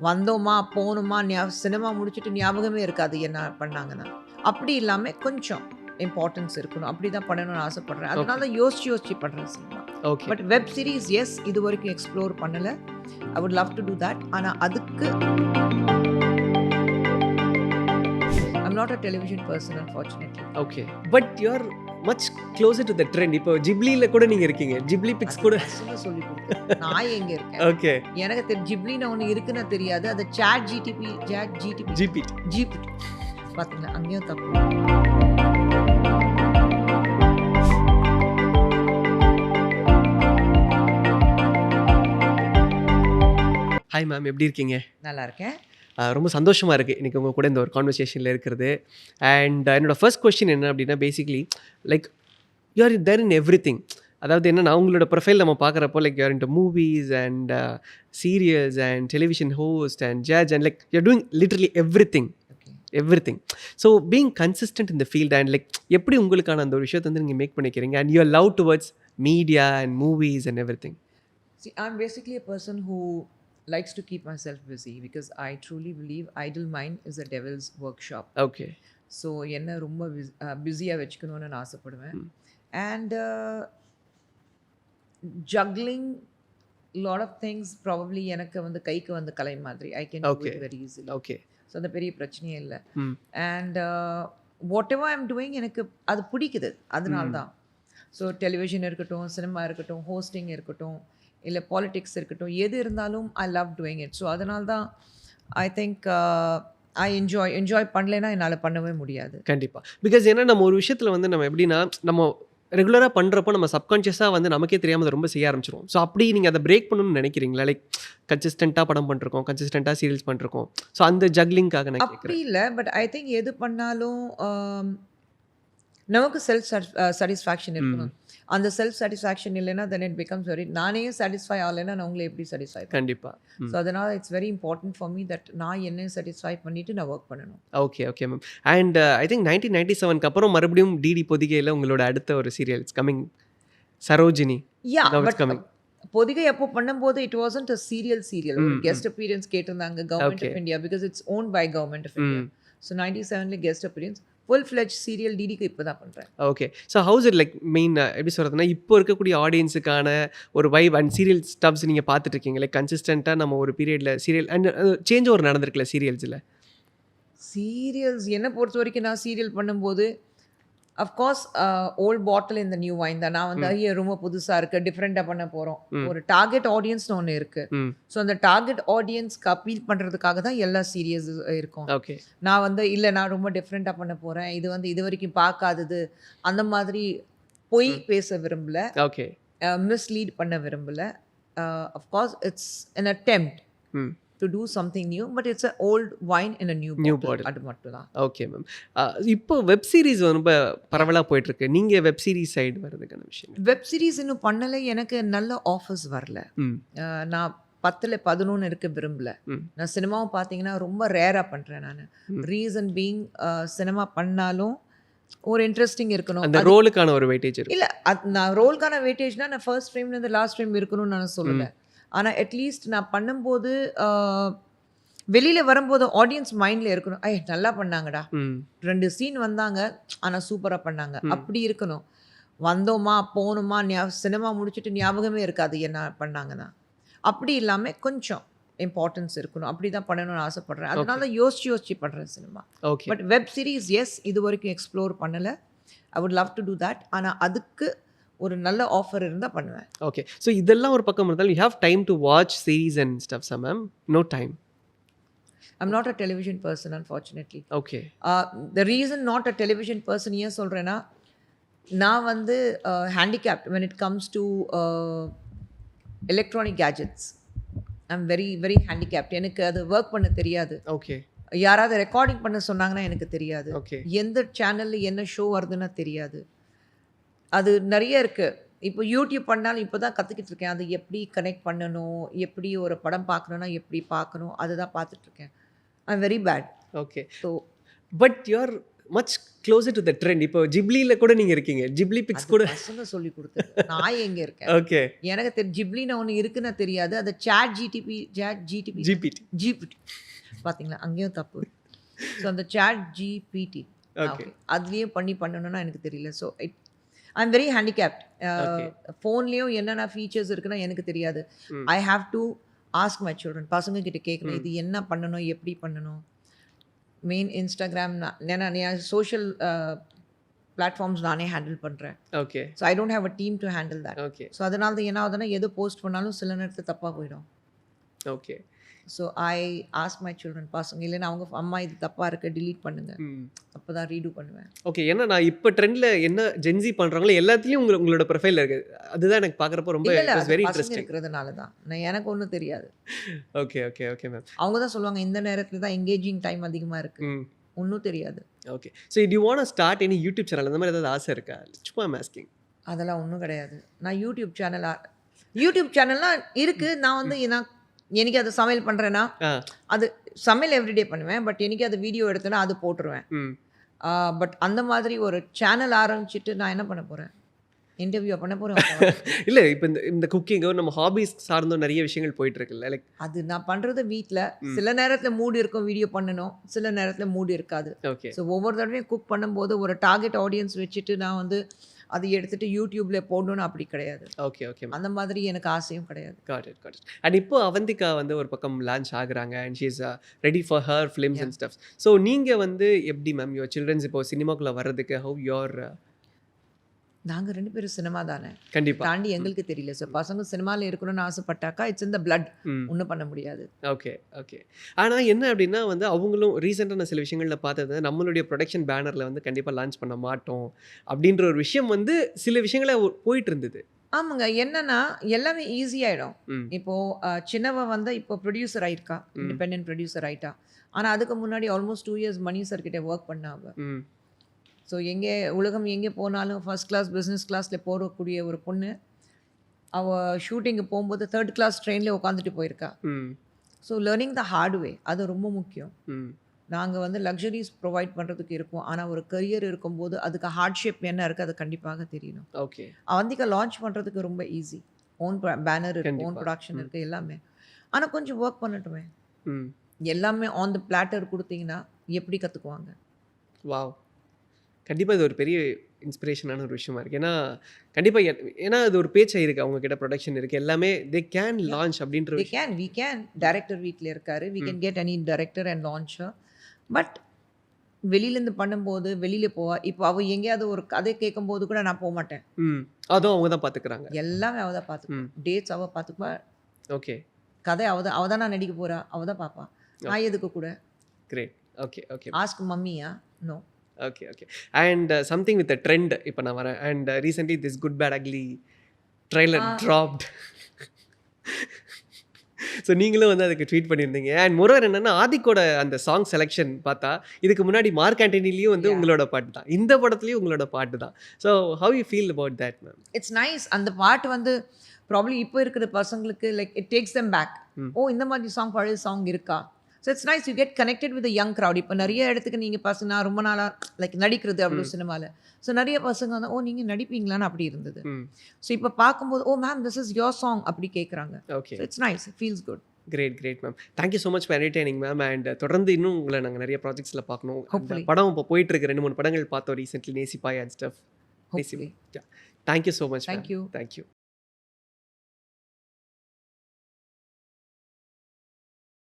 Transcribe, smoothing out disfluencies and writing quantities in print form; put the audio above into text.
வந்தோமா, போனோமா, சினிமா முடிச்சுட்டு ஞாபகமே இருக்காது என்ன பண்ணாங்கன்னா. அப்படி இல்லாம கொஞ்சம் இம்பார்ட்டன்ஸ் இருக்கணும். அப்படிதான் பண்ணணும்னு ஆசைப்படுறேன். அதனால ஓகே. தான் யோசிச்சு யோசிச்சு பண்றேன் cinema. Okay. But web series yes இதுவரைக்கும் எக்ஸ்ப்ளோர் பண்ணல. I would love to do that. ஆனா அதுக்கு I am not a television person unfortunately. Okay. But you are much closer to the trend. இப்போ ஜிப்லில கூட நீங்க இருக்கீங்க. ஜிப்லி பிக்ஸ் கூட. பசங்க சொல்லிக் குடுத்தது. நான் எங்க இருக்கேன்? ஓகே. எனக்கு ஜிப்லின்னு ஒண்ணு இருக்குன்னு தெரியாது. அது சாட் ஜிடிபி ஜிபி. ஜிபிடி. பாத்தீங்களா? அங்கேயும் தப்பு. ஹாய் மேம், எப்படி இருக்கீங்க? நல்லா இருக்கேன். ரொம்ப சந்தோஷமா இருக்கு இன்னைக்கு உங்க கூட இந்த ஒரு கான்வர்சேஷன்ல இருக்கிறது. அண்ட் என்னோட ஃபர்ஸ்ட் கொஸ்டின் என்ன அப்படின்னா, basically like you are there in everything. அதாவது என்னன்னா, உங்களோட ப்ரொஃபைல் நம்ம பார்க்குறப்போ like you are into movies and serials and television host and judge and like you are doing literally everything. Okay. Everything. So being consistent in the field and like எப்படி உங்களுக்கான அந்த ஒரு விஷயத்தை வந்து நீங்கள் மேக் பண்ணிக்கிறீங்க and you are love towards media and movies and everything. See, I'm basically a person who likes to keep myself busy because I truly believe idle mind is a devil's workshop. Okay. So என்ன ரொம்ப பிஸியாக வச்சுக்கணும்னு நான் ஆசைப்படுவேன். And juggling lot of things probably எனக்கு வந்து கைக்கு வந்து கலை மாதிரி. I can do Okay. It very easily. Okay. So அந்த பெரிய பிரச்சனையே இல்லை. ம். And whatever I'm doing எனக்கு அது பிடிக்குது. அதனால தான். ஸோ டெலிவிஷன் இருக்கட்டும், சினிமா இருக்கட்டும், ஹோஸ்டிங் இருக்கட்டும், இல்லை பாலிடிக்ஸ் இருக்கட்டும், எது இருந்தாலும் I love doing it. So அதனால தான் ஐ திங்க் ஐ என்ஜாய் பண்ணலைன்னா என்னால் பண்ணவே முடியாது. கண்டிப்பாக. பிகாஸ் ஏன்னா நம்ம ஒரு விஷயத்தில் வந்து நம்ம எப்படின்னா, நம்ம ரெகுலராக பண்ணுறப்போ நம்ம சப்கான்ஷியஸாக வந்து நமக்கே தெரியாமல் அதை ரொம்ப செய்ய ஆரம்பிச்சிருவோம். ஸோ அப்படி நீங்கள் அதை பிரேக் பண்ணணும்னு நினைக்கிறீங்களா? லைக் கன்சிஸ்டண்ட்டாக படம் பண்ணிருக்கோம், கன்சிஸ்டண்ட்டாக சீரியல்ஸ் பண்ணிருக்கோம். ஸோ அந்த ஜக்லிங்காக நான் அப்படி கேட்குறேன். இல்லை. பட் ஐ திங்க் எது பண்ணாலும் நமக்கு செல்ஃப் சாட்டிஸ்ஃபேக்ஷன் இருக்கணும். அந்த செல்ஃப் சாட்டிஸ்ஃபேக்ஷன் இல்லைன்னா தென் இட் பிகம்ஸ் வெரி, நானே சாட்டிஸ்ஃபை ஆகலைன்னா நான் உங்களை எப்படி சாட்டிஸ்ஃபை பண்ணேன்? கண்டிப்பாக. ஸோ அதனால் it's very important for me that நான் என்ன சாட்டிஸ்ஃபை பண்ணிவிட்டு நான் ஒர்க் பண்ணணும். Okay. Okay ma'am. And I think 1997க்கு அப்புறம் மறுபடியும் டிடி பொதிகையில் உங்களோட அடுத்த ஒரு serial it's coming, Sarojini. Yeah, Now it's but coming. Podhigai அப்போ பண்ணும்போது இட் வாசன்ட் அ சீரியல் ஒரு கெஸ்ட் அப்பியரன்ஸ் கேட்டிருந்தாங்க government Okay. Of India because it's own by government of India. So 97ல guest appearance full fledge serial டிடிக்கு இப்போ தான் பண்ணுறேன். Okay. So how's it like main எப்படி சொல்கிறதுனா, இப்போ இருக்கக்கூடிய ஆடியன்ஸுக்கான ஒரு வைப் அண்ட் சீரியல் ஸ்டப்ஸ் நீங்கள் பார்த்துட்ருக்கீங்க. லைக் கன்சிஸ்டண்ட்டாக நம்ம ஒரு பீரியடில் சீரியல் அண்ட் சேஞ்ச் ஓவர் நடந்திருக்குல்ல சீரியல்ஸில். சீரியல்ஸ் என்னை பொறுத்த வரைக்கும் நான் சீரியல் பண்ணும்போது அஃப்கோர்ஸ் ஓல்ட் பாட்டில் இந்த நியூ வைன் தான். நான் வந்து ஐயோ ரொம்ப புதுசாக இருக்குது, டிஃப்ரெண்ட்டாக பண்ண போகிறோம். ஒரு டார்கெட் ஆடியன்ஸ்னு ஒன்று இருக்குது. ஸோ அந்த டார்கெட் ஆடியன்ஸ்க்கு அப்பீல் பண்ணுறதுக்காக தான் எல்லா சீரியல்ஸ் இருக்கும். ஓகே. நான் வந்து இல்லை நான் ரொம்ப டிஃப்ரெண்ட்டாக பண்ண போகிறேன், இது வந்து இது வரைக்கும் பார்க்காதது, அந்த மாதிரி பொய் பேச விரும்பல, ஓகே. மிஸ்லீட் பண்ண விரும்பல. Of course it's an attempt to do something new, but it's an old wine in a new bottle. அது மட்டும் தான். Okay ma'am. இப்போ வெப் சீரிஸ் ரொம்ப பரவலாக போயிட்டுருக்கு. நீங்கள் வெப் சீரிஸ் சைடு வர்றதுக்கான விஷயம்? வெப் சீரிஸ் இன்னும் பண்ணலை. எனக்கு நல்ல ஆஃபர்ஸ் வரல. நான் 10ல் 11 இருக்க விரும்பல. நான் சினிமாவும் பார்த்தீங்கன்னா ரொம்ப ரேராக பண்ணுறேன் நான். ரீசன் பீங் சினிமா பண்ணாலும் ஒரு இன்ட்ரெஸ்டிங் இருக்கணும். அந்த ரோலுக்கான ஒரு வெயிட்டேஜ் இருக்கு. இல்லை, நான் ரோலுக்கான வெயிட்டேஜ்னா நான் ஃபர்ஸ்ட் ஃப்ரேம்லேருந்து லாஸ்ட் ஃப்ரேம் இருக்கணும்னு நான் சொல்லலை. ஆனால் அட்லீஸ்ட் நான் பண்ணும்போது வெளியில் வரும்போது ஆடியன்ஸ் மைண்டில் இருக்கணும், ஐ நல்லா பண்ணாங்கடா, 2 சீன் வந்தாங்க ஆனால் சூப்பராக பண்ணாங்க, அப்படி இருக்கணும். வந்தோமா, போனோமா, சினிமா முடிச்சுட்டு ஞாபகமே இருக்காது என்ன பண்ணாங்கன்னா. அப்படி இல்லாமல் கொஞ்சம் இம்பார்ட்டன்ஸ் இருக்கணும். அப்படி தான் பண்ணணும்னு ஆசைப்படுறேன். அதனால தான் யோசிச்சு பண்ணுறேன் cinema. Okay. But web series yes இது வரைக்கும் எக்ஸ்ப்ளோர் பண்ணலை. I would love to do that. ஆனால் அதுக்கு ஒரு நல்ல ஆஃபர் இருந்தால் பண்ணுவேன். ஓகே. ஸோ இதெல்லாம் ஒரு பக்கம் இருந்தாலும் you have time to watch series and stuffs ma'am? No time. I'm not a television person unfortunately. Okay. The reason not a television person ஏன் சொல்கிறேன்னா, நான் வந்து handicapped when it comes to electronic gadgets. I'm very very handicapped. எனக்கு அது work பண்ண தெரியாது. Okay. யாராவது recording பண்ண சொன்னாங்கன்னா எனக்கு தெரியாது. ஓகே. எந்த சேனலில் என்ன ஷோ வருதுன்னா தெரியாது. அது நிறைய இருக்குது. இப்போ யூடியூப் பண்ணாலும் இப்போ தான் கற்றுக்கிட்டு இருக்கேன். அது எப்படி கனெக்ட் பண்ணணும், எப்படி ஒரு படம் பார்க்கணுன்னா எப்படி பார்க்கணும், அதுதான் பார்த்துட்ருக்கேன். I am very bad. Okay. So but you are much closer to the trend. இப்போ ஜிப்லில கூட நீங்க இருக்கீங்க. ஜிப்லி பிக்ஸ் அது கூட பசங்க சொல்லி கொடுத்தது. நான் எங்க இருக்கேன்? ஓகே. எனக்கு ஜிப்லின்னு ஒண்ணு இருக்குன்னு தெரியாது. அது ஜிடிபி ஜிபிடி. ஜிபிடி பாத்தீங்களா? அங்கேயும் தப்பு. ஸோ அந்த சாட் ஜிபிடி ஓகே. அதுலயே பண்ணணும்னா எனக்கு தெரியல. So I am very handicapped. ஃபோன்லேயும் என்னென்ன ஃபீச்சர்ஸ் இருக்குன்னா எனக்கு தெரியாது. I have to ask my children. பசங்க கிட்ட கேட்கணும், இது என்ன பண்ணணும், எப்படி பண்ணணும். மெயின் இன்ஸ்டாகிராம் நான் சோஷியல் பிளாட்ஃபார்ம்ஸ் நானே ஹேண்டில் பண்ணுறேன். Okay. So I don't have a team to handle that. Okay. So அதனால தான் என்ன ஆகுதுன்னா, எது போஸ்ட் பண்ணாலும் சில நேரத்தில் தப்பாக போயிடும். Okay. So I ask my children. பசங்க இல்லைன்னா அவங்க அம்மா இது தப்பாக இருக்குது delete பண்ணுங்க, அப்போ தான் ரீடூ பண்ணுவேன். ஓகே. ஏன்னா நான் இப்போ ட்ரெண்டில் என்ன ஜென்சி பண்ணுறாங்களோ எல்லாத்துலேயும் உங்களோட ப்ரொஃபைல் இருக்குது. அதுதான் எனக்கு பார்க்குறப்போ ரொம்ப இல்லை வெரி பசங்க இன்ட்ரெஸ்டிங். இருக்கிறதுனால தான். எனக்கு ஒன்றும் தெரியாது. Okay okay okay ma'am. அவங்க தான் சொல்லுவாங்க இந்த நேரத்தில் தான் எங்கேஜிங் டைம் அதிகமாக இருக்குது. ஒன்றும் தெரியாது. Okay. So to you want to start any YouTube channel அந்த மாதிரி ஏதாவது ஆசை இருக்கா? சும்மா ஐம் ஆஸ்கிங். அதெல்லாம் ஒன்றும் கிடையாது. நான் யூடியூப் சேனல்லாம் இருக்குது. நான் வந்து எனக்கு அது சமையல் பண்ணுறேன்னா அது சமையல் எவ்ரிடே பண்ணுவேன். பட் எனக்கு அது வீடியோ எடுத்தேன்னா அது போட்டுருவேன். பட் அந்த மாதிரி ஒரு சேனல் ஆரம்பிச்சுட்டு நான் என்ன பண்ண போகிறேன்? இன்டர்வியூ பண்ண போகிறேன். இல்லை இப்போ இந்த குக்கிங்கோ நம்ம ஹாபிஸ் சார்ந்தோ நிறைய விஷயங்கள் போயிட்டு இருக்குல்ல. லைக் அது நான் பண்ணுறது வீட்டில் சில நேரத்தில் மூடு இருக்கும் வீடியோ பண்ணணும், சில நேரத்தில் மூடு இருக்காது. ஓகே. ஸோ ஒவ்வொரு தடவையும் குக் பண்ணும்போது ஒரு டார்கெட் ஆடியன்ஸ் வச்சுட்டு நான் வந்து அதை எடுத்துட்டு யூடியூப்ல போடணும்னு அப்படி கிடையாது. Okay okay. அந்த மாதிரி எனக்கு ஆசையும் கிடையாது. Got it. அண்ட் இப்போ அவந்திகா வந்து ஒரு பக்கம் லான்ச் ஆகுறாங்க and she is ready for her films and stuffs. So நீங்கள் வந்து எப்படி மேம் யுவர் சில்ட்ரன்ஸ் இப்போ சினிமாக்குள்ளே வர்றதுக்கு ஹவ் யுவர் நாங்கள் 2 பேரும் சினிமா தானே கண்டிப்பாக தாண்டி எங்களுக்கு தெரியல. ஸோ பசங்க சினிமாவில் இருக்கணும்னு ஆசைப்பட்டாக்கா இட்ஸ் இந்த பிளட், ஒன்றும் பண்ண முடியாது. Okay okay. ஆனால் என்ன அப்படின்னா வந்து அவங்களும் ரீசெண்டாக நான் சில விஷயங்களில் பார்த்தது நம்மளுடைய ப்ரொடக்ஷன் பேனரில் வந்து கண்டிப்பாக லான்ச் பண்ண மாட்டோம் அப்படின்ற ஒரு விஷயம் வந்து சில விஷயங்கள போயிட்டு இருந்தது. ஆமாங்க. என்னன்னா எல்லாமே ஈஸியாகிடும். இப்போது சின்னவ வந்து இப்போ ப்ரொடியூசர் ஆயிருக்கா, இண்டிபெண்டன்ட் ப்ரொடியூசர் ஆயிட்டா. ஆனால் அதுக்கு முன்னாடி ஆல்மோஸ்ட் 2 years மணி சார் கிட்டே ஒர்க் பண்ணாங்க. ஸோ உலகம் எங்கே போனாலும் ஃபர்ஸ்ட் கிளாஸ் பிஸ்னஸ் கிளாஸில் போகக்கூடிய ஒரு பொண்ணு அவள் ஷூட்டிங்கு போகும்போது 3rd class ட்ரெயினில் உட்காந்துட்டு போயிருக்கா. ஸோ லேர்னிங் த ஹார்ட் வே அது ரொம்ப முக்கியம். நாங்கள் வந்து லக்ஸரிஸ் ப்ரொவைட் பண்ணுறதுக்கு இருப்போம். ஆனால் ஒரு கரியர் இருக்கும்போது அதுக்கு ஹார்ட்ஷிப் என்ன இருக்குது அது கண்டிப்பாக தெரியணும். ஓகே. அவந்திகா லான்ச் பண்ணுறதுக்கு ரொம்ப ஈஸி. ஓன் பேனர் இருக்குது, ஓன் ப்ரொடக்ஷன் இருக்குது, எல்லாமே. ஆனால் கொஞ்சம் ஒர்க் பண்ணட்டுமே. எல்லாமே ஆன் த பிளாட்டர் கொடுத்தீங்கன்னா எப்படி கற்றுக்குவாங்க? வாவ். கண்டிப்பாக இது ஒரு பெரிய இன்ஸ்பிரேஷனான ஒரு விஷயமா இருக்குது. ஏன்னா கண்டிப்பாக ஏன்னா அது ஒரு பேச்சாக இருக்குது, அவங்கக்கிட்ட ப்ரொடக்ஷன் இருக்குது, எல்லாமே தே கேன் லான்ச் அப்படின்ற வி கேன் டைரக்டர் வீட்டில் இருக்காரு, we can get any director and launcher. But வெளியிலேருந்து பண்ணும்போது வெளியில் போவா. இப்போ அவள் எங்கேயாவது ஒரு கதை கேட்கும்போது கூட நான் போக மாட்டேன். அதுவும் அவங்க தான் பார்த்துக்கிறாங்க. எல்லாமே அவள் தான் பார்த்துக்குவா. டேட்ஸ் அவள் பார்த்துக்குவா. ஓகே. கதை அவள் தான் நான் நடிக்க போகிறா, அவள் தான் பார்ப்பா. நான் எதுக்கு கூட. கிரேட். Okay okay. ஆஸ்க் மம்மியா? No. Okay okay. And something with a trend இப்போ நான் வரேன். And recently this good bad ugly trailer dropped. So நீங்களும் வந்து அதுக்கு ட்வீட் பண்ணியிருந்தீங்க. அண்ட் மொரோவர் என்னென்னா ஆதிக்கோட அந்த சாங் செலெக்ஷன் பார்த்தா இதுக்கு முன்னாடி மார்க் ஆண்டனிலையும் வந்து உங்களோட பாட்டு தான், இந்த படத்துலையும் உங்களோட பாட்டு தான். So how you feel about that ma'am? It's nice. அந்த பாட்டு வந்து ப்ராப்ளி இப்போ இருக்கிற பசங்களுக்கு like it takes them back. Oh இந்த மாதிரி சாங் பழைய சாங் இருக்கா. So it's nice you get connected with young crowd. இப்போ நிறைய இடத்துக்கு நீங்கள் பசங்க நான் ரொம்ப நாளாக லைக் நடிக்கிறது அவ்வளோ சினிமாவில். ஸோ நிறைய பசங்க வந்து ஓ நீங்கள் நடிப்பீங்களான்னு அப்படி இருந்தது. ஸோ இப்போ பார்க்கும்போது oh ma'am this is your song அப்படி கேட்குறாங்க. Okay. It's nice, it feels good. Great ma'am. Thank you so much for entertaining ma'am. And தொடர்ந்து இன்னும் உங்களை நாங்கள் நிறைய ப்ராஜெக்ட்ஸில் பார்க்கணும். படம் இப்போ போயிட்டு இருக்கு, 2-3 படங்கள் பார்த்தோம் recently, Nesippaya and stuff. Thank you so much. Thank you.